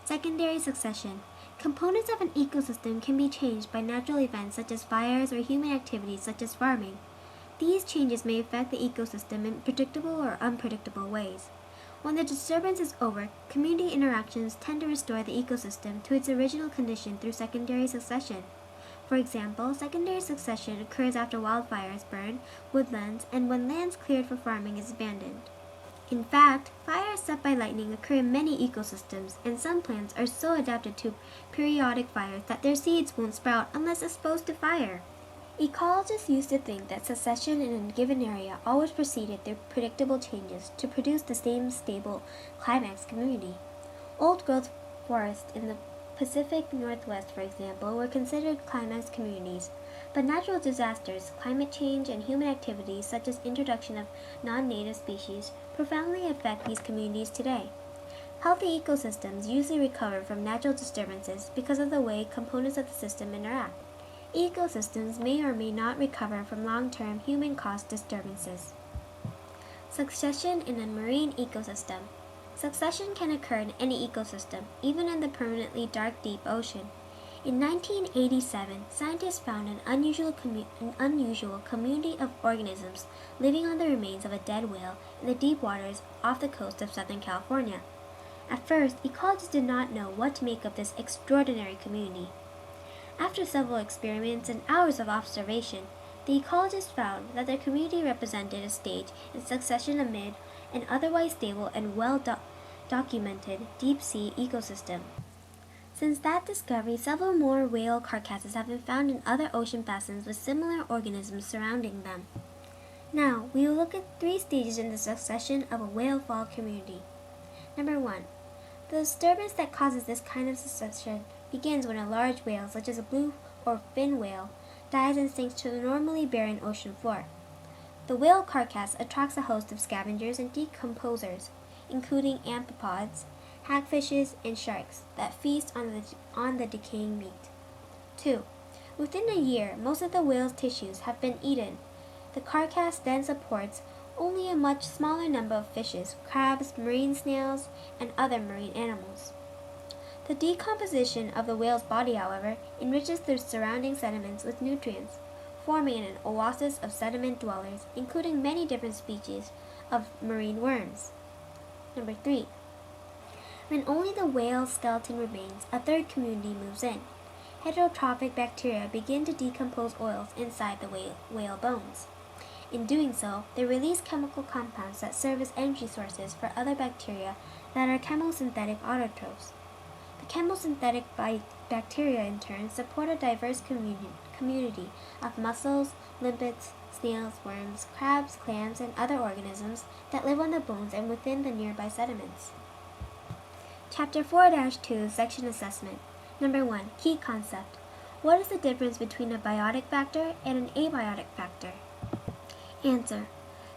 Secondary succession. Components of an ecosystem can be changed by natural events such as fires or human activities such as farming. These changes may affect the ecosystem in predictable or unpredictable ways. When the disturbance is over, community interactions tend to restore the ecosystem to its original condition through secondary succession. For example, secondary succession occurs after wildfires burn woodlands and when lands cleared for farming is abandoned. In fact, fires set by lightning occur in many ecosystems, and some plants are so adapted to periodic fires that their seeds won't sprout unless exposed to fire. Ecologists used to think that succession in a given area always proceeded through predictable changes to produce the same stable climax community. Old-growth forests in the Pacific Northwest, for example, were considered climax communities, but natural disasters, climate change, and human activities such as introduction of non-native species profoundly affect these communities today. Healthy ecosystems usually recover from natural disturbances because of the way components of the system interact. Ecosystems may or may not recover from long-term human-caused disturbances. Succession in a marine ecosystem. Succession can occur in any ecosystem, even in the permanently dark deep ocean. In 1987, scientists found an unusual community of organisms living on the remains of a dead whale in the deep waters off the coast of Southern California. At first, ecologists did not know what to make of this extraordinary community. After several experiments and hours of observation, the ecologists found that their community represented a stage in succession amid an otherwise stable and well-documented deep-sea ecosystem. Since that discovery, several more whale carcasses have been found in other ocean basins with similar organisms surrounding them. Now, we will look at 3 stages in the succession of a whale fall community. Number 1. The disturbance that causes this kind of succession begins when a large whale, such as a blue or fin whale, dies and sinks to the normally barren ocean floor. The whale carcass attracts a host of scavengers and decomposers, including amphipods, hagfishes, and sharks that feast on the decaying meat. 2. Within a year, most of the whale's tissues have been eaten. The carcass then supports only a much smaller number of fishes, crabs, marine snails, and other marine animals. The decomposition of the whale's body, however, enriches the surrounding sediments with nutrients, forming an oasis of sediment dwellers, including many different species of marine worms. Number 3. When only the whale's skeleton remains, a third community moves in. Heterotrophic bacteria begin to decompose oils inside the whale bones. In doing so, they release chemical compounds that serve as energy sources for other bacteria that are chemosynthetic autotrophs. The chemosynthetic bacteria in turn support a diverse community of mussels, limpets, snails, worms, crabs, clams, and other organisms that live on the bones and within the nearby sediments. Chapter 4-2, Section Assessment. Number 1. Key Concept. What is the difference between a biotic factor and an abiotic factor? Answer.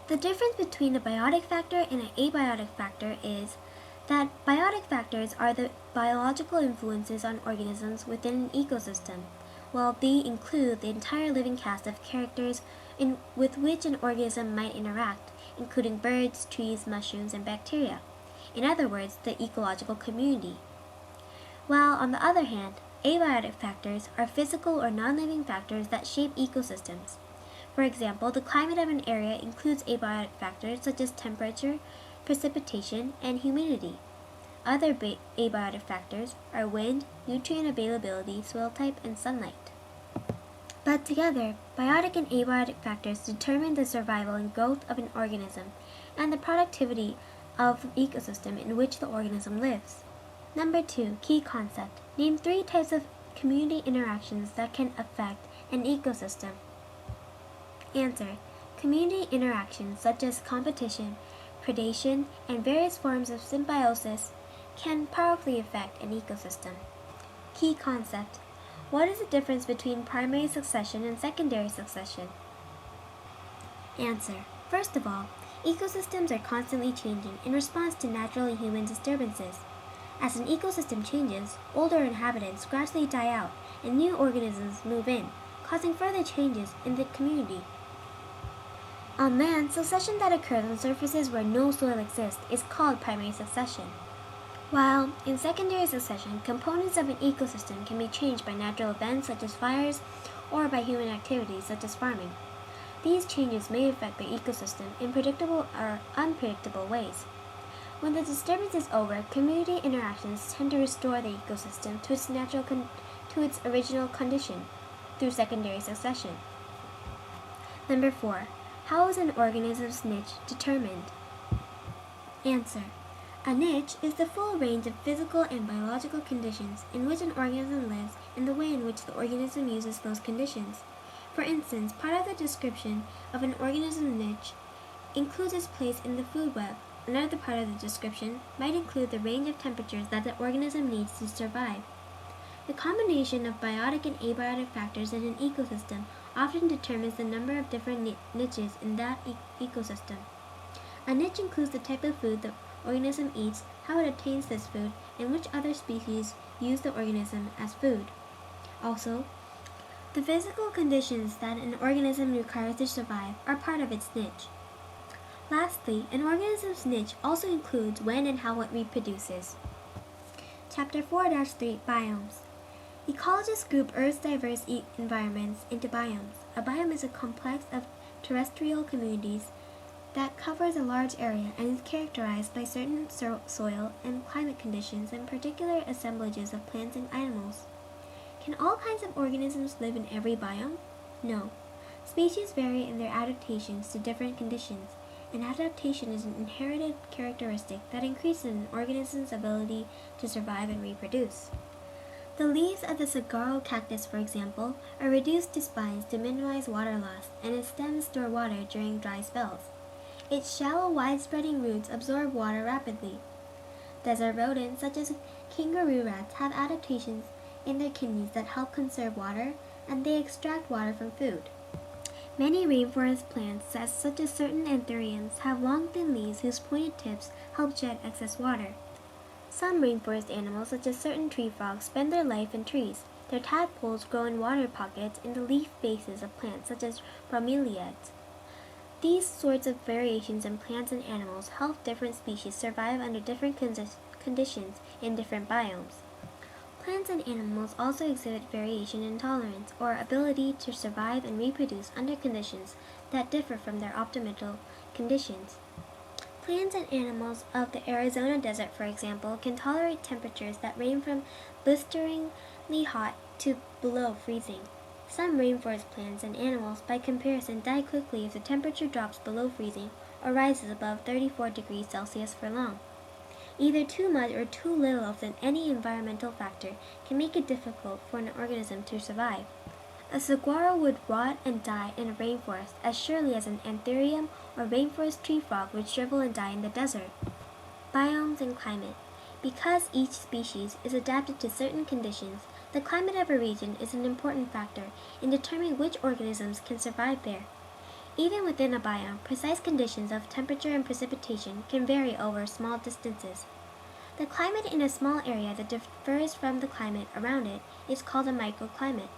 The difference between a biotic factor and an abiotic factor is that biotic factors are the biological influences on organisms within an ecosystem, while they include the entire living cast of characters with which an organism might interact, including birds, trees, mushrooms, and bacteria. In other words, the ecological community. While, on the other hand, abiotic factors are physical or non-living factors that shape ecosystems. For example, the climate of an area includes abiotic factors such as temperature, precipitation, and humidity. Other abiotic factors are wind, nutrient availability, soil type, and sunlight. But together, biotic and abiotic factors determine the survival and growth of an organism and the productivity of the ecosystem in which the organism lives. Number 2. Key Concept. Name 3 types of community interactions that can affect an ecosystem. Answer. Community interactions such as competition, predation, and various forms of symbiosis can powerfully affect an ecosystem. Key Concept. What is the difference between primary succession and secondary succession? Answer. First of all, ecosystems are constantly changing in response to natural and human disturbances. As an ecosystem changes, older inhabitants gradually die out and new organisms move in, causing further changes in the community. On land, succession that occurs on surfaces where no soil exists is called primary succession. While in secondary succession, components of an ecosystem can be changed by natural events such as fires or by human activities such as farming. These changes may affect the ecosystem in predictable or unpredictable ways. When the disturbance is over, community interactions tend to restore the ecosystem to its original condition through secondary succession. Number 4. How is an organism's niche determined? Answer. A niche is the full range of physical and biological conditions in which an organism lives and the way in which the organism uses those conditions. For instance, part of the description of an organism's niche includes its place in the food web. Another part of the description might include the range of temperatures that the organism needs to survive. The combination of biotic and abiotic factors in an ecosystem often determines the number of different niches in that ecosystem. A niche includes the type of food the organism eats, how it obtains this food, and which other species use the organism as food. Also, the physical conditions that an organism requires to survive are part of its niche. Lastly, an organism's niche also includes when and how it reproduces. Chapter 4-3 Biomes. Ecologists group Earth's diverse environments into biomes. A biome is a complex of terrestrial communities that covers a large area and is characterized by certain soil and climate conditions and particular assemblages of plants and animals. Can all kinds of organisms live in every biome? No. Species vary in their adaptations to different conditions, and adaptation is an inherited characteristic that increases an organism's ability to survive and reproduce. The leaves of the saguaro cactus, for example, are reduced to spines to minimize water loss, and its stems store water during dry spells. Its shallow, wide-spreading roots absorb water rapidly. Desert rodents, such as kangaroo rats, have adaptations in their kidneys that help conserve water, and they extract water from food. Many rainforest plants, such as certain anthuriums, have long, thin leaves whose pointed tips help jet excess water. Some rainforest animals, such as certain tree frogs, spend their life in trees. Their tadpoles grow in water pockets in the leaf bases of plants, such as bromeliads. These sorts of variations in plants and animals help different species survive under different conditions in different biomes. Plants and animals also exhibit variation in tolerance, or ability to survive and reproduce under conditions that differ from their optimal conditions. Plants and animals of the Arizona desert, for example, can tolerate temperatures that range from blisteringly hot to below freezing. Some rainforest plants and animals, by comparison, die quickly if the temperature drops below freezing or rises above 34 degrees Celsius for long. Either too much or too little of any environmental factor can make it difficult for an organism to survive. A saguaro would rot and die in a rainforest as surely as an anthurium or rainforest tree frog would shrivel and die in the desert. Biomes and climate. Because each species is adapted to certain conditions, the climate of a region is an important factor in determining which organisms can survive there. Even within a biome, precise conditions of temperature and precipitation can vary over small distances. The climate in a small area that differs from the climate around it is called a microclimate.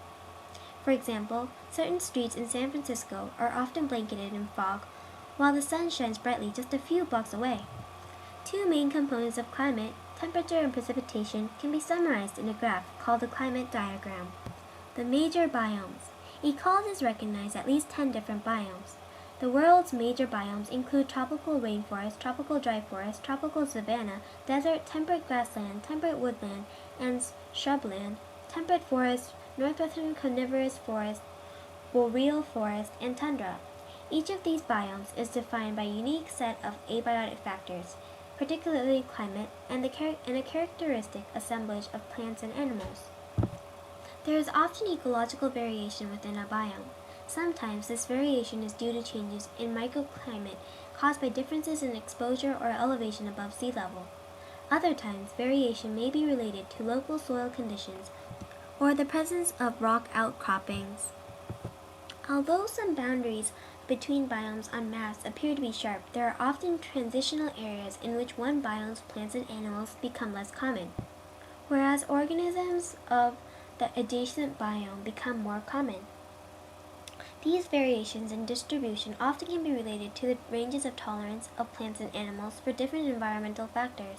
For example, certain streets in San Francisco are often blanketed in fog, while the sun shines brightly just a few blocks away. Two main components of climate, temperature and precipitation, can be summarized in a graph called the climate diagram. The major biomes. Ecologists recognize at least 10 different biomes. The world's major biomes include tropical rainforest, tropical dry forest, tropical savanna, desert, temperate grassland, temperate woodland, and shrubland, temperate forest, northwestern coniferous forest, boreal forest, and tundra. Each of these biomes is defined by a unique set of abiotic factors, particularly climate, and a characteristic assemblage of plants and animals. There is often ecological variation within a biome. Sometimes this variation is due to changes in microclimate caused by differences in exposure or elevation above sea level. Other times, variation may be related to local soil conditions or the presence of rock outcroppings. Although some boundaries between biomes en masse appear to be sharp, there are often transitional areas in which one biome's plants and animals become less common, whereas organisms of the adjacent biome become more common. These variations in distribution often can be related to the ranges of tolerance of plants and animals for different environmental factors.